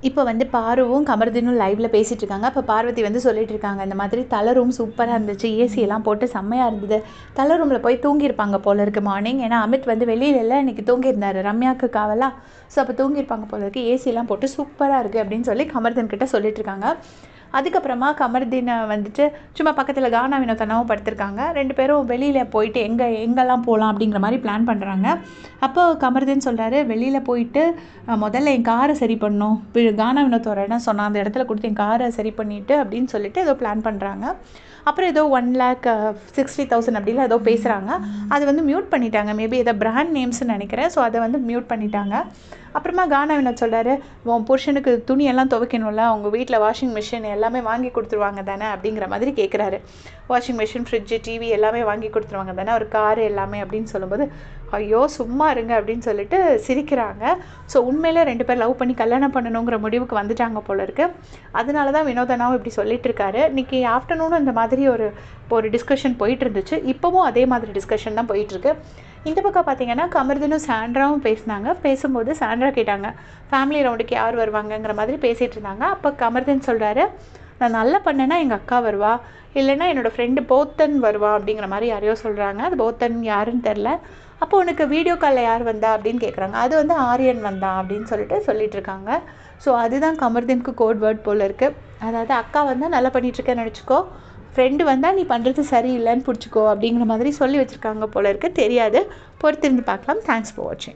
இப்போ வந்து பாருவும் கமருதீனும் லைவ்ல பேசிட்டு இருக்காங்க. அப்போ பார்வதி வந்து சொல்லிட்டு இருக்காங்க, இந்த மாதிரி தலை ரூம் சூப்பராக இருந்துச்சு, ஏசி எல்லாம் போட்டு செம்மையாக இருந்தது. தலை ரூமில் போய் தூங்கியிருப்பாங்க போல இருக்கு மார்னிங். ஏன்னா அமித் வந்து வெளியில எல்லாம் இன்னைக்கு தூங்கியிருந்தாரு ரம்யாவுக்கு காவலா. ஸோ அப்போ தூங்கியிருப்பாங்க போல இருக்கு. ஏசியெல்லாம் போட்டு சூப்பராக இருக்குது அப்படின்னு சொல்லி கமருதீன் கிட்ட சொல்லிட்டு இருக்காங்க. அதுக்கப்புறமா கமருதீனை வந்துட்டு சும்மா பக்கத்தில் கானா வினோதனாவும் படுத்திருக்காங்க. 2 பேரும் வெளியில் போயிட்டு எங்கெல்லாம் போகலாம் அப்படிங்கிற மாதிரி பிளான் பண்ணுறாங்க. அப்போ கமருதீன் சொல்கிறாரு, வெளியில் போயிட்டு முதல்ல என் காரை சரி பண்ணணும், கானா வினோத் ஒரு இடம் சொன்னால் அந்த இடத்துல கொடுத்து என் காரை சரி பண்ணிவிட்டு அப்படின்னு சொல்லிட்டு ஏதோ பிளான் பண்ணுறாங்க. அப்புறம் ஏதோ 1,60,000 அப்படிலாம் ஏதோ பேசுகிறாங்க. அது வந்து மியூட் பண்ணிட்டாங்க. மேபி ஏதோ பிராண்ட் நேம்ஸ்ன்னு நினைக்கிறேன். ஸோ அதை வந்து மியூட் பண்ணிட்டாங்க. அப்புறமா கானா வினோத் சொல்கிறாரு, உன் புருஷனுக்கு துணியெல்லாம் துவைக்கணும்ல, அவங்க வீட்டில் வாஷிங் மிஷின் எல்லாமே வாங்கி கொடுத்துருவாங்க தானே அப்படிங்கிற மாதிரி கேட்குறாரு. வாஷிங் மிஷின், ஃப்ரிட்ஜு, டிவி எல்லாமே வாங்கி கொடுத்துருவாங்க தானே, ஒரு காரு எல்லாமே அப்படின்னு சொல்லும்போது, ஐயோ சும்மா இருங்க அப்படின்னு சொல்லிட்டு சிரிக்கிறாங்க. ஸோ உண்மையிலே 2 பேர் லவ் பண்ணி கல்யாணம் பண்ணணுங்கிற முடிவுக்கு வந்துட்டாங்க போல இருக்கு. அதனால தான் வினோதனாவும் இப்படி சொல்லிட்டு இருக்காரு. இன்றைக்கி ஆஃப்டர்நூனும் இந்த மாதிரி ஒரு டிஸ்கஷன் போயிட்டு இருந்துச்சு. இப்போவும் அதே மாதிரி டிஸ்கஷன் தான் போயிட்டுருக்கு. இந்த பக்கம் பார்த்தீங்கன்னா கமருதீனும் சாண்ட்ராவும் பேசினாங்க. பேசும்போது சாண்ட்ரா கேட்டாங்க, ஃபேமிலி ரவுண்டுக்கு யார் வருவாங்கங்கிற மாதிரி பேசிகிட்டு இருந்தாங்க. அப்போ கமருதீன் சொல்கிறாரு, நான் நல்லா பண்ணேன்னா எங்கள் அக்கா வருவா, இல்லைன்னா என்னோடய ஃப்ரெண்டு போத்தன் வருவா அப்படிங்கிற மாதிரி யாரையோ சொல்கிறாங்க. அது போத்தன் யாருன்னு தெரில. அப்போ உனக்கு வீடியோ காலில் யார் வந்தா அப்படின்னு கேட்குறாங்க. அது வந்து ஆரியன் வந்தான் அப்படின்னு சொல்லிட்டு இருக்காங்க. ஸோ அதுதான் கமருதீனுக்கு கோட் வேர்ட் போல் இருக்குது. அதாவது அக்கா வந்தால் நல்லா பண்ணிகிட்ருக்கேன்னு நினச்சிக்கோ, ஃப்ரெண்டு வந்தால் நீ பண்ணுறது சரியில்லைன்னு பிடிச்சிக்கோ அப்படிங்கிற மாதிரி சொல்லி வச்சுருக்காங்க போல இருக்குது. தெரியாது, பொறுத்திருந்து பார்க்கலாம். தேங்க்ஸ் ஃபார் வாட்சிங்.